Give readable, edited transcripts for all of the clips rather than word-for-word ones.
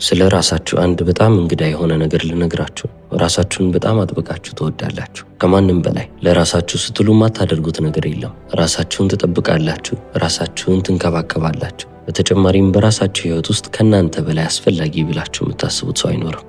ስለ ራሳችሁ አንድ በጣም እንግዳ የሆነ ነገር ልነግራችሁ። ራሳችሁን በጣም አጥብቃችሁ ትወዳላችሁ። ከማንም በላይ ለራሳችሁ ስትሉ ማታደርጉት ነገር የለም። ራሳችሁን ትጠብቃላችሁ፣ ራሳችሁን ትንከባከባላችሁ። በተጨማሪም በራሳችሁ ሕይወት ውስጥ ከእናንተ በላይ አስፈላጊ ብላችሁ የምታስቡት ሰው አይኖርም።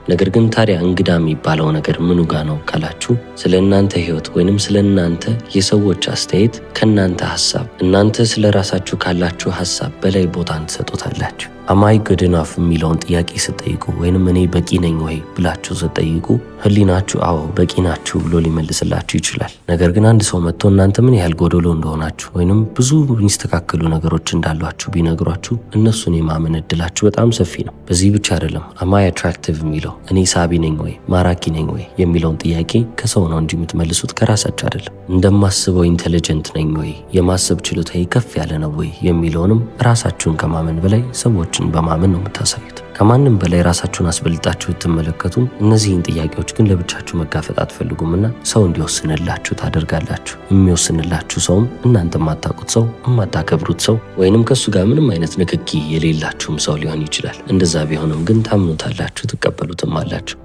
ነገር ግን ታዲያ እንግዳ የሚባለው ነገር ምኑ ጋ ነው ካላችሁ፣ ስለ እናንተ ሕይወት ወይንም ስለ እናንተ የሰዎች አስተያየት ከእናንተ ሐሳብ፣ እናንተ ስለ ራሳችሁ ካላችሁ ሐሳብ በላይ ቦታን ትሰጡታላችሁ። አማይ ጉድ ኢናፍ የሚለውን ጥያቄ ስትጠይቁ ወይንም እኔ በቂ ነኝ ወይ ብላችሁ ስትጠይቁ ህሊናችሁ አዎ በቂ ናችሁ ብሎ ሊመልስላችሁ ይችላል። ነገር ግን አንድ ሰው መጥቶ እናንተ ምን ያህል ጎደሎ እንደሆናችሁ ወይንም ብዙ የሚስተካከሉ ነገሮች እንዳሏችሁ ቢነግሯችሁ እነሱን የማመን እድላችሁ በጣም ሰፊ ነው። በዚህ ብቻ አይደለም። አማይ አትራክቲቭ የሚለው እኔ ሳቢ ነኝ ወይ ማራኪ ነኝ ወይ የሚለውን ጥያቄ ከሰው ነው እንጂ የምትመልሱት ከራሳችሁ አይደለም። እንደማስበው ኢንቴሊጀንት ነኝ ወይ፣ የማሰብ ችሎታዬ ከፍ ያለ ነው ወይ የሚለውንም ራሳችሁን ከማመን በላይ ሰዎች በማመን ነው የምታሳዩት። ከማንም በላይ ራሳችሁን አስበልጣችሁ ትመለከቱ። እነዚህን ጥያቄዎች ግን ለብቻችሁ መጋፈጥ አትፈልጉምና ሰው እንዲወስንላችሁ ታደርጋላችሁ። የሚወስንላችሁ ሰውም እናንተ የማታውቁት ሰው፣ የማታከብሩት ሰው ወይንም ከሱ ጋር ምንም አይነት ንክኪ የሌላችሁም ሰው ሊሆን ይችላል። እንደዛ ቢሆንም ግን ታምኑታላችሁ፣ ትቀበሉትም አላችሁ።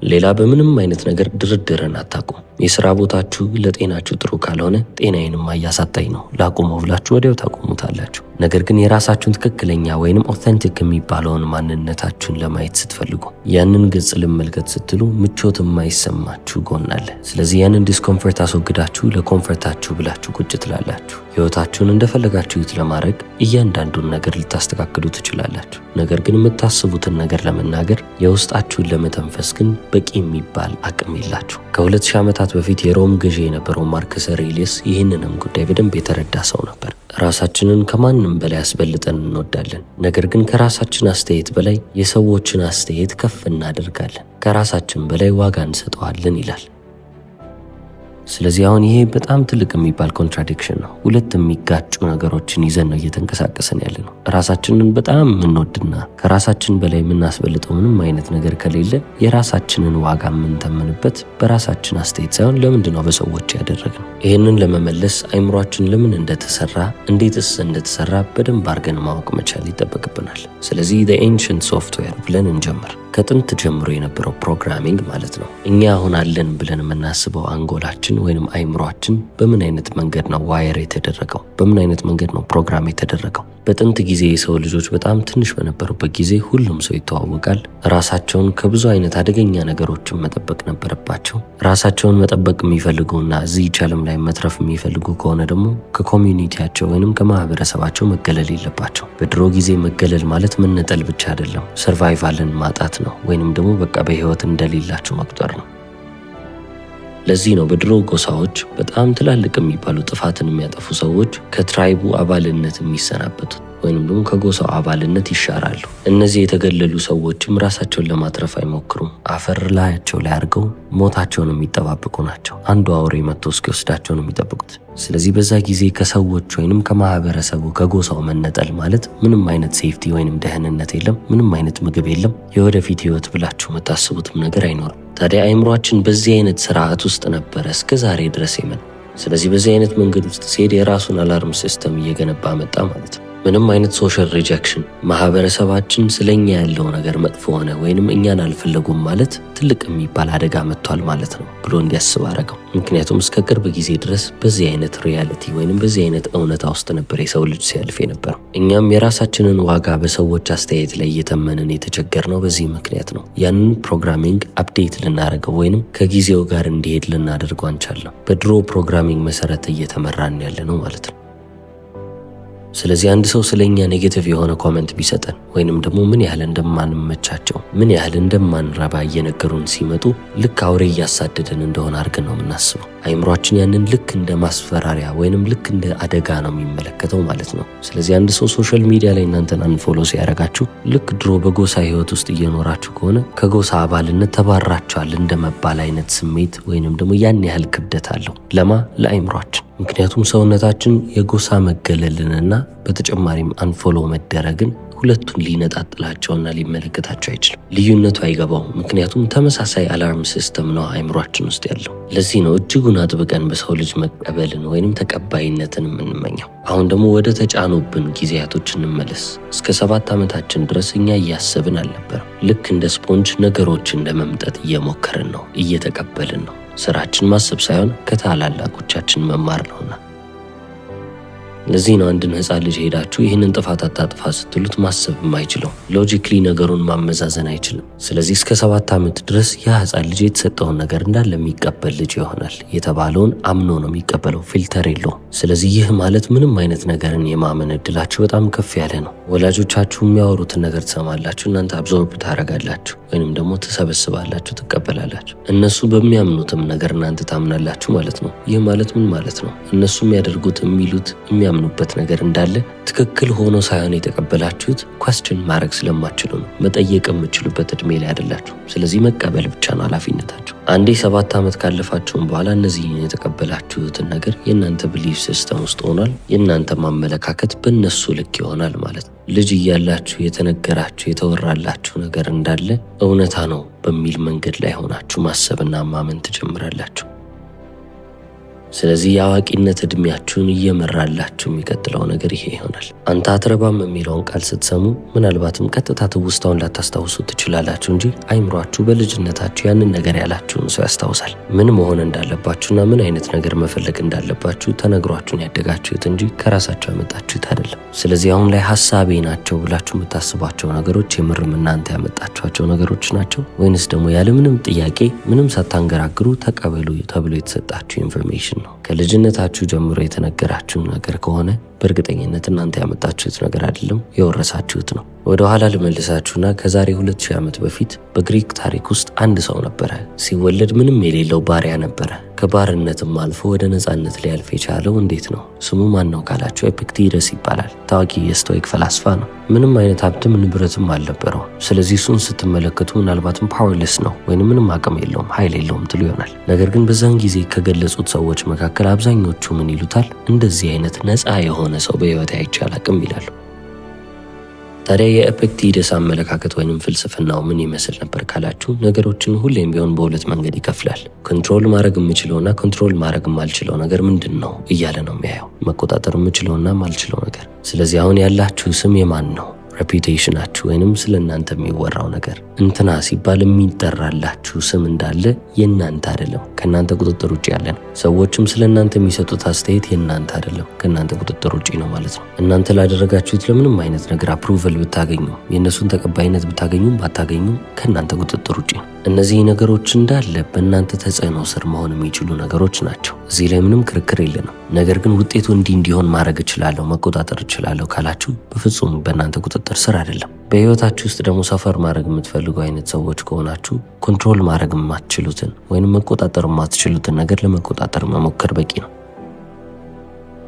ሌላ በምንም አይነት ነገር ድርድርን አታቁም። የሥራ ቦታችሁ ለጤናችሁ ጥሩ ካልሆነ ጤናዬንማ እያሳጣኝ ነው ላቁመው ብላችሁ ወዲያው ታቆሙታላችሁ። ነገር ግን የራሳችሁን ትክክለኛ ወይንም ኦተንቲክ የሚባለውን ማንነታችሁን ለማየት ስትፈልጉ ያንን ገጽ ልመልከት ስትሉ ምቾት የማይሰማችሁ ጎን አለ። ስለዚህ ያንን ዲስኮምፈርት አስወግዳችሁ ለኮምፈርታችሁ ብላችሁ ቁጭ ትላላችሁ። ሕይወታችሁን እንደፈለጋችሁት ለማድረግ እያንዳንዱን ነገር ልታስተካክሉ ትችላላችሁ። ነገር ግን የምታስቡትን ነገር ለመናገር የውስጣችሁን ለመተንፈስ ግን በቂ የሚባል አቅም የላችሁ። ከ2000 ዓመታት በፊት የሮም ገዢ የነበረው ማርከስ አውሬሊየስ ይህንንም ጉዳይ በደንብ የተረዳ ሰው ነበር። ራሳችንን ከማንም በላይ አስበልጠን እንወዳለን። ነገር ግን ከራሳችን አስተያየት በላይ የሰዎችን አስተያየት ከፍ እናደርጋለን። ከራሳችን በላይ ዋጋ እንሰጠዋለን ይላል። ስለዚህ አሁን ይሄ በጣም ትልቅ የሚባል ኮንትራዲክሽን ነው። ሁለት የሚጋጩ ነገሮችን ይዘን ነው እየተንቀሳቀሰን ያለ ነው። ራሳችንን በጣም የምንወድና ከራሳችን በላይ የምናስበልጠው ምንም አይነት ነገር ከሌለ የራሳችንን ዋጋ የምንተምንበት በራሳችን አስተያየት ሳይሆን ለምንድን ነው በሰዎች ያደረግነው? ይህንን ለመመለስ አይምሯችን ለምን እንደተሰራ እንዴትስ እንደተሰራ በደንብ አድርገን ማወቅ መቻል ይጠበቅብናል። ስለዚህ the ancient software ብለን እንጀምር። ከጥንት ጀምሮ የነበረው ፕሮግራሚንግ ማለት ነው። እኛ አሁን አለን ብለን የምናስበው አንጎላችን ወይንም አይምሯችን በምን አይነት መንገድ ነው ዋየር የተደረገው? በምን አይነት መንገድ ነው ፕሮግራም የተደረገው? በጥንት ጊዜ የሰው ልጆች በጣም ትንሽ በነበሩበት ጊዜ ሁሉም ሰው ይተዋወቃል። ራሳቸውን ከብዙ አይነት አደገኛ ነገሮችን መጠበቅ ነበረባቸው። ራሳቸውን መጠበቅ የሚፈልጉና እዚህ ዓለም ላይ መትረፍ የሚፈልጉ ከሆነ ደግሞ ከኮሚዩኒቲያቸው ወይንም ከማህበረሰባቸው መገለል የለባቸው። በድሮ ጊዜ መገለል ማለት መነጠል ብቻ አይደለም፣ ሰርቫይቫልን ማጣት ነው ወይንም ደግሞ በቃ በህይወት እንደሌላቸው መቁጠር ነው። ለዚህ ነው በድሮ ጎሳዎች በጣም ትላልቅ የሚባሉ ጥፋትን የሚያጠፉ ሰዎች ከትራይቡ አባልነት የሚሰናበቱት ወይንም ደግሞ ከጎሳው አባልነት ይሻራሉ። እነዚህ የተገለሉ ሰዎችም ራሳቸውን ለማትረፍ አይሞክሩም። አፈር ላያቸው ላይ አድርገው ሞታቸውን የሚጠባበቁ ናቸው። አንዱ አውሬ መጥቶ እስኪወስዳቸው ነው የሚጠብቁት። ስለዚህ በዛ ጊዜ ከሰዎች ወይንም ከማህበረሰቡ ከጎሳው መነጠል ማለት ምንም አይነት ሴፍቲ ወይንም ደህንነት የለም፣ ምንም አይነት ምግብ የለም፣ የወደፊት ህይወት ብላችሁ የምታስቡትም ነገር አይኖርም። ታዲያ አይምሯችን በዚህ አይነት ስርዓት ውስጥ ነበረ እስከ ዛሬ ድረስ የምን። ስለዚህ በዚህ አይነት መንገድ ውስጥ ሲሄድ የራሱን አላርም ሲስተም እየገነባ መጣ ማለት ነው። ምንም አይነት ሶሻል ሪጀክሽን ማህበረሰባችን ስለኛ ያለው ነገር መጥፎ ሆነ ወይንም እኛን አልፈለጉም ማለት ትልቅ የሚባል አደጋ መጥቷል ማለት ነው ብሎ እንዲያስብ አረገው። ምክንያቱም እስከ ቅርብ ጊዜ ድረስ በዚህ አይነት ሪያሊቲ ወይንም በዚህ አይነት እውነታ ውስጥ ነበር የሰው ልጅ ሲያልፍ የነበረው። እኛም የራሳችንን ዋጋ በሰዎች አስተያየት ላይ እየተመንን የተቸገርነው በዚህ ምክንያት ነው። ያንን ፕሮግራሚንግ አፕዴት ልናደርገው ወይንም ከጊዜው ጋር እንዲሄድ ልናደርገው አንቻለም። በድሮ ፕሮግራሚንግ መሰረት እየተመራን ያለ ነው ማለት ነው። ስለዚህ አንድ ሰው ስለኛ ኔጌቲቭ የሆነ ኮሜንት ቢሰጠን ወይንም ደግሞ ምን ያህል እንደማንመቻቸው ምን ያህል እንደማንረባ እየነገሩን ሲመጡ ልክ አውሬ እያሳደደን እንደሆነ አድርገን ነው የምናስበው። አይምሯችን ያንን ልክ እንደ ማስፈራሪያ ወይንም ልክ እንደ አደጋ ነው የሚመለከተው ማለት ነው። ስለዚህ አንድ ሰው ሶሻል ሚዲያ ላይ እናንተን አንፎሎ ሲያደርጋችሁ ልክ ድሮ በጎሳ ህይወት ውስጥ እየኖራችሁ ከሆነ ከጎሳ አባልነት ተባራችኋል እንደመባል አይነት ስሜት ወይንም ደግሞ ያን ያህል ክብደት አለው ለአይምሯችን። ምክንያቱም ሰውነታችን የጎሳ መገለልንና በተጨማሪም አንፎሎ መደረግን ሁለቱን ሊነጣጥላቸውና ሊመለከታቸው አይችልም። ልዩነቱ አይገባውም፣ ምክንያቱም ተመሳሳይ አላርም ሲስተም ነው አእምሯችን ውስጥ ያለው። ለዚህ ነው እጅጉን አጥብቀን በሰው ልጅ መቀበልን ወይም ተቀባይነትን የምንመኘው። አሁን ደግሞ ወደ ተጫኑብን ጊዜያቶች እንመለስ። እስከ 7 ዓመታችን ድረስ እኛ እያሰብን አልነበረም። ልክ እንደ ስፖንጅ ነገሮች እንደ መምጠጥ እየሞከርን ነው፣ እየተቀበልን ነው። ስራችን ማሰብ ሳይሆን ከታላላቆቻችን መማር ነውና። ለዚህ ነው አንድን ሕፃን ልጅ ሄዳችሁ ይህንን ጥፋት አታጥፋ ስትሉት ማሰብ የማይችለው፣ ሎጂክሊ ነገሩን ማመዛዘን አይችልም። ስለዚህ እስከ 7 ዓመት ድረስ ያ ሕፃን ልጅ የተሰጠውን ነገር እንዳለ የሚቀበል ልጅ ይሆናል። የተባለውን አምኖ ነው የሚቀበለው፣ ፊልተር የለውም። ስለዚህ ይህ ማለት ምንም አይነት ነገርን የማመን እድላችሁ በጣም ከፍ ያለ ነው። ወላጆቻችሁ የሚያወሩትን ነገር ትሰማላችሁ፣ እናንተ አብዞርብ ታደርጋላችሁ ወይንም ደግሞ ትሰበስባላችሁ፣ ትቀበላላችሁ። እነሱ በሚያምኑትም ነገር እናንተ ታምናላችሁ ማለት ነው። ይህ ማለት ምን ማለት ነው? እነሱ የሚያደርጉት የሚሉት የሚያምኑበት ነገር እንዳለ ትክክል ሆኖ ሳይሆን የተቀበላችሁት ኳስችን ማድረግ ስለማትችሉ ነው። መጠየቅ የምትችሉበት እድሜ ላይ አይደላችሁ። ስለዚህ መቀበል ብቻ ነው ኃላፊነታችሁ። አንዴ 7 ዓመት ካለፋችሁም በኋላ እነዚህን የተቀበላችሁትን ነገር የእናንተ ብሊፍ ሲስተም ውስጥ ሆኗል። የእናንተ ማመለካከት በእነሱ ልክ ይሆናል ማለት ነው። ልጅ እያላችሁ የተነገራችሁ የተወራላችሁ ነገር እንዳለ እውነታ ነው በሚል መንገድ ላይ ሆናችሁ ማሰብና ማመን ትጀምራላችሁ። ስለዚህ የአዋቂነት እድሜያችሁን እየመራላችሁ የሚቀጥለው ነገር ይሄ ይሆናል። አንተ አትረባም የሚለውን ቃል ስትሰሙ ምናልባትም ቀጥታ ትውስታውን ላታስታውሱ ትችላላችሁ እንጂ አይምሯችሁ በልጅነታችሁ ያንን ነገር ያላችሁን ሰው ያስታውሳል። ምን መሆን እንዳለባችሁና ምን አይነት ነገር መፈለግ እንዳለባችሁ ተነግሯችሁን ያደጋችሁት እንጂ ከራሳችሁ ያመጣችሁት አይደለም። ስለዚህ አሁን ላይ ሀሳቤ ናቸው ብላችሁ የምታስቧቸው ነገሮች የምርም እናንተ ያመጣችኋቸው ነገሮች ናቸው ወይንስ ደግሞ ያለምንም ጥያቄ ምንም ሳታንገራግሩ ተቀበሉ ተብሎ የተሰጣችሁ ኢንፎርሜሽን ነው? ከልጅነታችሁ ጀምሮ የተነገራችሁ ነገር ከሆነ በእርግጠኝነት እናንተ ያመጣችሁት ነገር አይደለም፣ የወረሳችሁት ነው። ወደ ኋላ ልመልሳችሁና ከዛሬ 2000 ዓመት በፊት በግሪክ ታሪክ ውስጥ አንድ ሰው ነበረ። ሲወለድ ምንም የሌለው ባሪያ ነበረ። ከባርነትም አልፎ ወደ ነፃነት ሊያልፍ የቻለው እንዴት ነው? ስሙ ማን ነው ካላችሁ ኤፒክቴደስ ይባላል። ታዋቂ የስቶይክ ፈላስፋ ነው። ምንም አይነት ሀብትም ንብረትም አልነበረው። ስለዚህ እሱን ስትመለከቱ ምናልባትም ፓወርለስ ነው ወይም ምንም አቅም የለውም፣ ኃይል የለውም ትሉ ይሆናል። ነገር ግን በዛን ጊዜ ከገለጹት ሰዎች መካከል አብዛኞቹ ምን ይሉታል? እንደዚህ አይነት ነፃ የሆነ ሰው በሕይወት አይቼ አላቅም ይላሉ። ታዲያ የኤፒክቴደስ አመለካከት ወይንም ፍልስፍናው ምን ይመስል ነበር ካላችሁ ነገሮችን ሁሌም ቢሆን በሁለት መንገድ ይከፍላል። ኮንትሮል ማድረግ የምችለውና ኮንትሮል ማድረግ የማልችለው ነገር ምንድን ነው እያለ ነው የሚያየው። መቆጣጠር የምችለውና ማልችለው ነገር። ስለዚህ አሁን ያላችሁ ስም የማን ነው? ሬፑቴሽናችሁ ወይንም ስለ እናንተ የሚወራው ነገር እንትና ሲባል የሚጠራላችሁ ስም እንዳለ የእናንተ አይደለም፣ ከእናንተ ቁጥጥር ውጭ ያለ ነው። ሰዎችም ስለ እናንተ የሚሰጡት አስተያየት የእናንተ አይደለም፣ ከእናንተ ቁጥጥር ውጭ ነው ማለት ነው። እናንተ ላደረጋችሁት ለምንም አይነት ነገር አፕሩቨል ብታገኙ፣ የእነሱን ተቀባይነት ብታገኙም ባታገኙም ከእናንተ ቁጥጥር ውጭ ነው። እነዚህ ነገሮች እንዳለ በእናንተ ተጽዕኖ ስር መሆን የሚችሉ ነገሮች ናቸው። እዚህ ላይ ምንም ክርክር የለንም። ነገር ግን ውጤቱ እንዲሆን ማድረግ እችላለሁ፣ መቆጣጠር እችላለሁ ካላችሁ በፍጹም በእናንተ ቁጥጥር ስር አይደለም። በህይወታችሁ ውስጥ ደግሞ ሰፈር ማድረግ የምትፈልጉ አይነት ሰዎች ከሆናችሁ ኮንትሮል ማድረግ የማትችሉትን ወይም መቆጣጠር የማትችሉትን ነገር ለመቆጣጠር መሞከር በቂ ነው።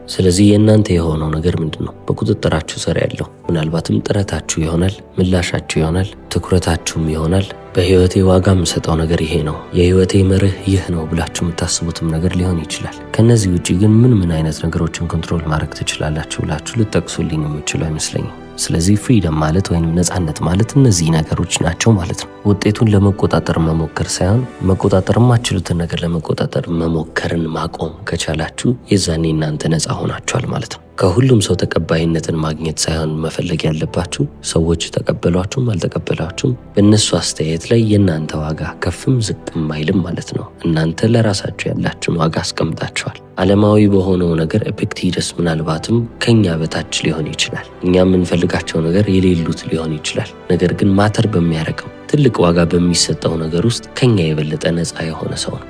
ስለዚህ የእናንተ የሆነው ነገር ምንድን ነው? በቁጥጥራችሁ ስር ያለው ምናልባትም ጥረታችሁ ይሆናል፣ ምላሻችሁ ይሆናል፣ ትኩረታችሁም ይሆናል። በህይወቴ ዋጋ የምሰጠው ነገር ይሄ ነው፣ የህይወቴ መርህ ይህ ነው ብላችሁ የምታስቡትም ነገር ሊሆን ይችላል። ከነዚህ ውጪ ግን ምን አይነት ነገሮችን ኮንትሮል ማድረግ ትችላላችሁ ብላችሁ ልጠቅሱልኝ የምችሉ አይመስለኝም። ስለዚህ ፍሪደም ማለት ወይም ነፃነት ማለት እነዚህ ነገሮች ናቸው ማለት ነው። ውጤቱን ለመቆጣጠር መሞከር ሳይሆን መቆጣጠር የማትችሉትን ነገር ለመቆጣጠር መሞከርን ማቆም ከቻላችሁ የዛኔ እናንተ ነፃ ሆናችኋል ማለት ነው። ከሁሉም ሰው ተቀባይነትን ማግኘት ሳይሆን መፈለግ ያለባችሁ ሰዎች ተቀበሏችሁም አልተቀበሏችሁም በእነሱ አስተያየት ላይ የእናንተ ዋጋ ከፍም ዝቅም አይልም ማለት ነው። እናንተ ለራሳችሁ ያላችሁን ዋጋ አስቀምጣችኋል። ዓለማዊ በሆነው ነገር ኤፒክቴደስ ምናልባትም ከኛ በታች ሊሆን ይችላል። እኛ የምንፈልጋቸው ነገር የሌሉት ሊሆን ይችላል። ነገር ግን ማተር በሚያደርገው ትልቅ ዋጋ በሚሰጠው ነገር ውስጥ ከኛ የበለጠ ነፃ የሆነ ሰው ነው።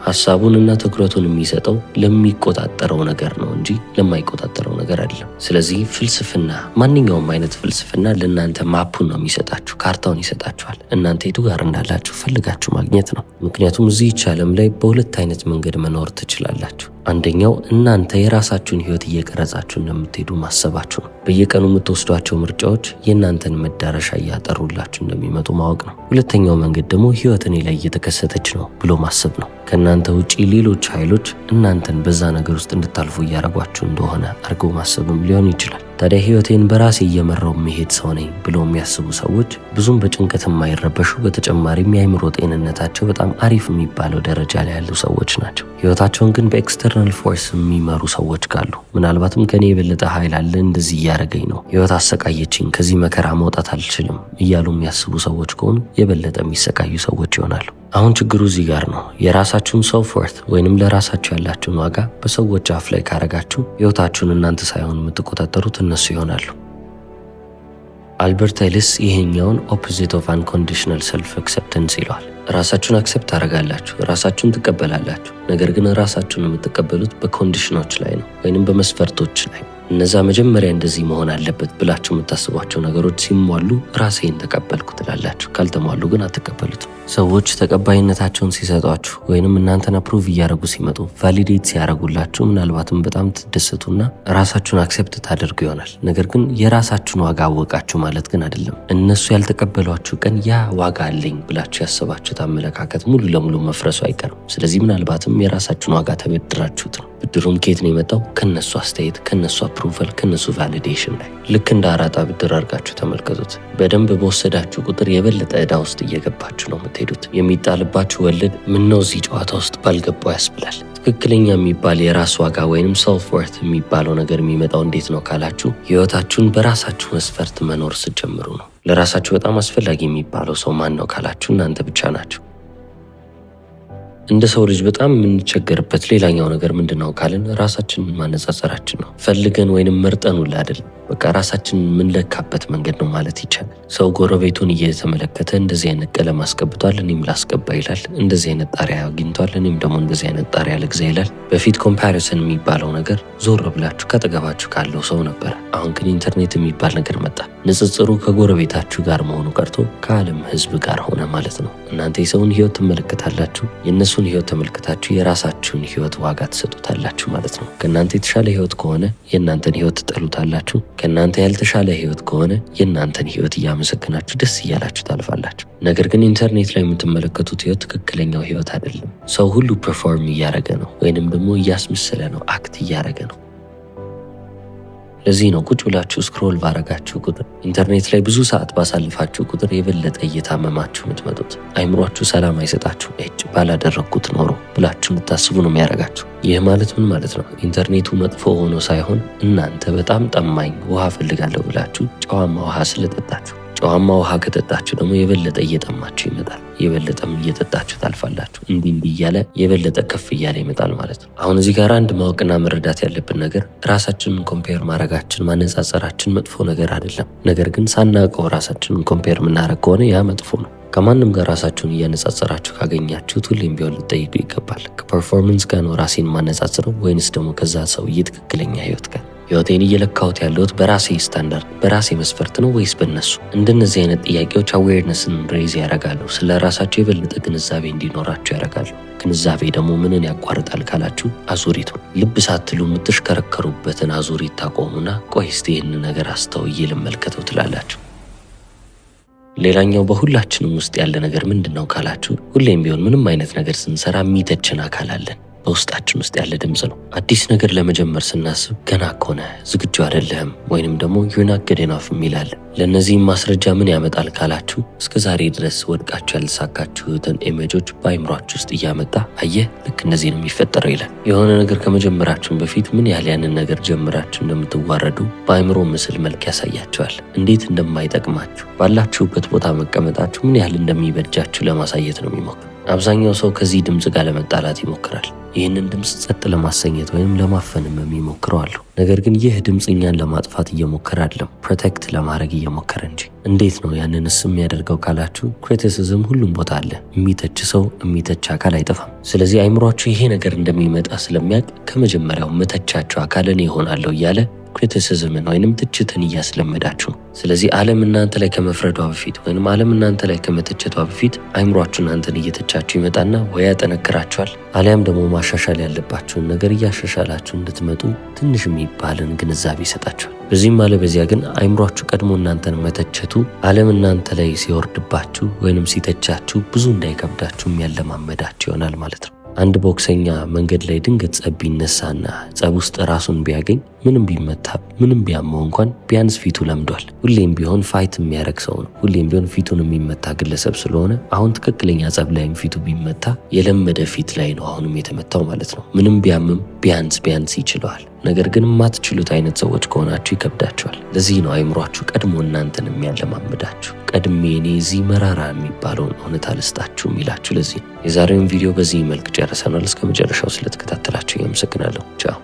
ሐሳቡንና ትኩረቱን የሚሰጠው ለሚቆጣጠረው ነገር ነው እንጂ ለማይቆጣጠረው ነገር አይደለም። ስለዚህ ፍልስፍና፣ ማንኛውም አይነት ፍልስፍና ለእናንተ ማፑን ነው የሚሰጣችሁ፣ ካርታውን ይሰጣችኋል። እናንተ የቱ ጋር እንዳላችሁ ፈልጋችሁ ማግኘት ነው። ምክንያቱም እዚህች ዓለም ላይ በሁለት አይነት መንገድ መኖር ትችላላችሁ። አንደኛው እናንተ የራሳችሁን ህይወት እየቀረጻችሁ እንደምትሄዱ ማሰባችሁ ነው። በየቀኑ የምትወስዷቸው ምርጫዎች የእናንተን መዳረሻ እያጠሩላችሁ እንደሚመጡ ማወቅ ነው። ሁለተኛው መንገድ ደግሞ ህይወት እኔ ላይ እየተከሰተች ነው ብሎ ማሰብ ነው። ከእናንተ ውጪ ሌሎች ኃይሎች እናንተን በዛ ነገር ውስጥ እንድታልፉ እያደረጓችሁ እንደሆነ አድርገው ማሰብም ሊሆን ይችላል። ታዲያ ህይወቴን በራሴ እየመራው መሄድ ሰው ነኝ ብለው የሚያስቡ ሰዎች ብዙም በጭንቀት የማይረበሹ፣ በተጨማሪም የአእምሮ ጤንነታቸው በጣም አሪፍ የሚባለው ደረጃ ላይ ያሉ ሰዎች ናቸው። ህይወታቸውን ግን በኤክስተርናል ፎርስ የሚመሩ ሰዎች ካሉ፣ ምናልባትም ከኔ የበለጠ ኃይል አለ፣ እንደዚህ እያደረገኝ ነው፣ ህይወት አሰቃየችኝ፣ ከዚህ መከራ መውጣት አልችልም እያሉ የሚያስቡ ሰዎች ከሆኑ የበለጠ የሚሰቃዩ ሰዎች ይሆናሉ። አሁን ችግሩ እዚህ ጋር ነው። የራሳችሁን ሰልፍ ወርት ወይንም ለራሳችሁ ያላችሁን ዋጋ በሰዎች አፍ ላይ ካረጋችሁ ህይወታችሁን እናንተ ሳይሆን የምትቆጣጠሩት እነሱ ይሆናሉ። አልበርት ኤሊስ ይሄኛውን ኦፖዚት ኦፍ አንኮንዲሽናል ሰልፍ አክሰፕተንስ ይለዋል። ራሳችሁን አክሰፕት ታደርጋላችሁ፣ ራሳችሁን ትቀበላላችሁ። ነገር ግን ራሳችሁን የምትቀበሉት በኮንዲሽኖች ላይ ነው ወይንም በመስፈርቶች ላይ። እነዛ መጀመሪያ እንደዚህ መሆን አለበት ብላችሁ የምታስቧቸው ነገሮች ሲሟሉ ራሴን ተቀበልኩ ትላላችሁ። ካልተሟሉ ግን አትቀበሉትም። ሰዎች ተቀባይነታቸውን ሲሰጧችሁ ወይንም እናንተን አፕሩቭ እያደረጉ ሲመጡ፣ ቫሊዴት ሲያደርጉላችሁ ምናልባትም በጣም ትደሰቱና ራሳችሁን አክሴፕት ታደርጉ ይሆናል። ነገር ግን የራሳችሁን ዋጋ አወቃችሁ ማለት ግን አይደለም። እነሱ ያልተቀበሏችሁ ቀን ያ ዋጋ አለኝ ብላችሁ ያሰባችሁት አመለካከት ሙሉ ለሙሉ መፍረሱ አይቀርም። ስለዚህ ምናልባትም የራሳችሁን ዋጋ ተበድራችሁት ነው። ብድሩም ከየት ነው የመጣው? ከነሱ አስተያየት፣ ከነሱ አፕሩቫል፣ ከነሱ ቫሊዴሽን ላይ። ልክ እንደ አራጣ ብድር አድርጋችሁ ተመልከቱት። በደንብ በወሰዳችሁ ቁጥር የበለጠ ዕዳ ውስጥ እየገባችሁ ነው የምትሄዱት። የሚጣልባችሁ ወለድ ምነው እዚህ ጨዋታ ውስጥ ባልገባው ያስብላል። ትክክለኛ የሚባል የራስ ዋጋ ወይንም ሰልፍ ወርት የሚባለው ነገር የሚመጣው እንዴት ነው ካላችሁ፣ ህይወታችሁን በራሳችሁ መስፈርት መኖር ስትጀምሩ ነው። ለራሳችሁ በጣም አስፈላጊ የሚባለው ሰው ማን ነው ካላችሁ፣ እናንተ ብቻ ናችሁ። እንደ ሰው ልጅ በጣም የምንቸገርበት ሌላኛው ነገር ምንድነው ካልን ራሳችንን ማነጻጸራችን ነው። ፈልገን ወይንም መርጠን ሁላ አይደለም፣ በቃ ራሳችንን የምንለካበት መንገድ ነው ማለት ይቻላል። ሰው ጎረቤቱን እየተመለከተ እንደዚህ አይነት ቀለም አስቀብቷል፣ እኔም ላስቀባ ይላል። እንደዚህ አይነት ጣሪያ አግኝቷል፣ እኔም ደግሞ እንደዚህ አይነት ጣሪያ ልግዛ ይላል። በፊት ኮምፓሪሰን የሚባለው ነገር ዞር ብላችሁ ከጠገባችሁ ካለው ሰው ነበረ። አሁን ግን ኢንተርኔት የሚባል ነገር መጣ። ንጽጽሩ ከጎረቤታችሁ ጋር መሆኑ ቀርቶ ከዓለም ህዝብ ጋር ሆነ ማለት ነው። እናንተ የሰውን ህይወት ትመለከታላችሁ፣ የእነሱን ህይወት ተመልክታችሁ የራሳችሁን ህይወት ዋጋ ትሰጡታላችሁ ማለት ነው። ከእናንተ የተሻለ ህይወት ከሆነ የእናንተን ህይወት ትጠሉታላችሁ። ከእናንተ ያልተሻለ ህይወት ከሆነ የእናንተን ህይወት እያመሰግናችሁ ደስ እያላችሁ ታልፋላችሁ። ነገር ግን ኢንተርኔት ላይ የምትመለከቱት ህይወት ትክክለኛው ህይወት አይደለም። ሰው ሁሉ ፐርፎርም እያደረገ ነው ወይንም ደግሞ እያስመሰለ ነው፣ አክት እያደረገ ነው። ለዚህ ነው ቁጭ ብላችሁ ስክሮል ባረጋችሁ ቁጥር፣ ኢንተርኔት ላይ ብዙ ሰዓት ባሳልፋችሁ ቁጥር የበለጠ እየታመማችሁ የምትመጡት። አይምሯችሁ ሰላም አይሰጣችሁ። ባላደረግኩት ኖሮ ብላችሁ የምታስቡ ነው የሚያደርጋችሁ። ይህ ማለት ምን ማለት ነው? ኢንተርኔቱ መጥፎ ሆኖ ሳይሆን እናንተ በጣም ጠማኝ ውሃ ፈልጋለሁ ብላችሁ ጨዋማ ውሃ ስለጠጣችሁ። ጨዋማ ውሃ ከጠጣችሁ ደግሞ የበለጠ እየጠማችሁ ይመጣል። የበለጠም እየጠጣችሁ ታልፋላችሁ። እንዲህ እያለ የበለጠ ከፍ እያለ ይመጣል ማለት ነው። አሁን እዚህ ጋር አንድ ማወቅና መረዳት ያለብን ነገር ራሳችንን ኮምፔር ማድረጋችን፣ ማነጻጸራችን መጥፎ ነገር አይደለም። ነገር ግን ሳናውቀው ራሳችንን ኮምፔር የምናደርግ ከሆነ ያ መጥፎ ነው። ከማንም ጋር ራሳችሁን እያነጻጸራችሁ ካገኛችሁት ሁሌም ቢሆን ልጠይቁ ይገባል። ከፐርፎርመንስ ጋር ነው ራሴን ማነጻጽረው ወይንስ ደግሞ ከዛ ሰውዬ ትክክለኛ ህይወት ጋር? ህይወቴን እየለካሁት ያለሁት በራሴ ስታንዳርድ በራሴ መስፈርት ነው ወይስ በእነሱ? እንደነዚህ አይነት ጥያቄዎች አዌርነስን ሬዝ ያደርጋሉ። ስለ ራሳቸው የበለጠ ግንዛቤ እንዲኖራቸው ያደርጋሉ። ግንዛቤ ደግሞ ምንን ያቋርጣል ካላችሁ፣ አዙሪቱን። ልብ ሳትሉ የምትሽከረከሩበትን አዙሪት ታቆሙና ቆይ እስቲ ይህን ነገር አስተውዬ ልመልከተው ትላላችሁ። ሌላኛው በሁላችንም ውስጥ ያለ ነገር ምንድን ነው ካላችሁ፣ ሁሌም ቢሆን ምንም አይነት ነገር ስንሰራ የሚተችን አካል አለን። በውስጣችን ውስጥ ያለ ድምፅ ነው። አዲስ ነገር ለመጀመር ስናስብ ገና ከሆነ ዝግጁ አይደለህም ወይንም ደግሞ you're not good enough የሚላል። ለእነዚህም ማስረጃ ምን ያመጣል ካላችሁ፣ እስከ ዛሬ ድረስ ወድቃችሁ ያልተሳካችሁትን ኢሜጆች በአይምሯችሁ ውስጥ እያመጣ አየህ ልክ እንደዚህ ነው የሚፈጠረው ይላል። የሆነ ነገር ከመጀመራችሁን በፊት ምን ያህል ያንን ነገር ጀምራችሁ እንደምትዋረዱ በአይምሮ ምስል መልክ ያሳያችኋል። እንዴት እንደማይጠቅማችሁ፣ ባላችሁበት ቦታ መቀመጣችሁ ምን ያህል እንደሚበጃችሁ ለማሳየት ነው የሚሞክረው። አብዛኛው ሰው ከዚህ ድምፅ ጋር ለመጣላት ይሞክራል። ይህንን ድምፅ ጸጥ ለማሰኘት ወይም ለማፈንም የሚሞክረው አሉ። ነገር ግን ይህ ድምፅ እኛን ለማጥፋት እየሞከረ አይደለም፣ ፕሮቴክት ለማድረግ እየሞከረ እንጂ። እንዴት ነው ያንንስ የሚያደርገው ካላችሁ፣ ክሪቲሲዝም ሁሉም ቦታ አለ። የሚተች ሰው የሚተች አካል አይጠፋም። ስለዚህ አይምሯችሁ ይሄ ነገር እንደሚመጣ ስለሚያውቅ ከመጀመሪያው መተቻቸው አካል እኔ እሆናለሁ እያለ ክሪቲሲዝምን ወይንም ትችትን እያስለመዳችሁ ነው። ስለዚህ ዓለም እናንተ ላይ ከመፍረዷ በፊት ወይንም ዓለም እናንተ ላይ ከመተቸቷ በፊት አይምሯችሁ እናንተን እየተቻችሁ ይመጣና ወይ ያጠነክራችኋል፣ አሊያም ደግሞ ማሻሻል ያለባችሁን ነገር እያሻሻላችሁ እንድትመጡ ትንሽ የሚባልን ግንዛቤ ይሰጣችኋል። በዚህም አለ በዚያ ግን አይምሯችሁ ቀድሞ እናንተን መተቸቱ ዓለም እናንተ ላይ ሲወርድባችሁ ወይንም ሲተቻችሁ ብዙ እንዳይከብዳችሁ የሚያለማመዳችሁ ይሆናል ማለት ነው። አንድ ቦክሰኛ መንገድ ላይ ድንገት ጸብ ቢነሳና ጸብ ውስጥ ራሱን ቢያገኝ ምንም ቢመታ ምንም ቢያመው እንኳን ቢያንስ ፊቱ ለምዷል። ሁሌም ቢሆን ፋይት የሚያረግ ሰው ነው። ሁሌም ቢሆን ፊቱን የሚመታ ግለሰብ ስለሆነ አሁን ትክክለኛ ጸብ ላይም ፊቱ ቢመታ የለመደ ፊት ላይ ነው አሁንም የተመታው ማለት ነው። ምንም ቢያምም ቢያንስ ይችለዋል። ነገር ግን የማትችሉት አይነት ሰዎች ከሆናችሁ ይከብዳችኋል። ለዚህ ነው አይምሯችሁ ቀድሞ እናንተን የሚያለማምዳችሁ። ቀድሜ እኔ እዚህ መራራ የሚባለውን እውነት አልስጣችሁ የሚላችሁ ለዚህ ነው። የዛሬውን ቪዲዮ በዚህ መልክ ጨርሰናል። እስከ መጨረሻው ስለተከታተላችሁ አመሰግናለሁ። ቻው።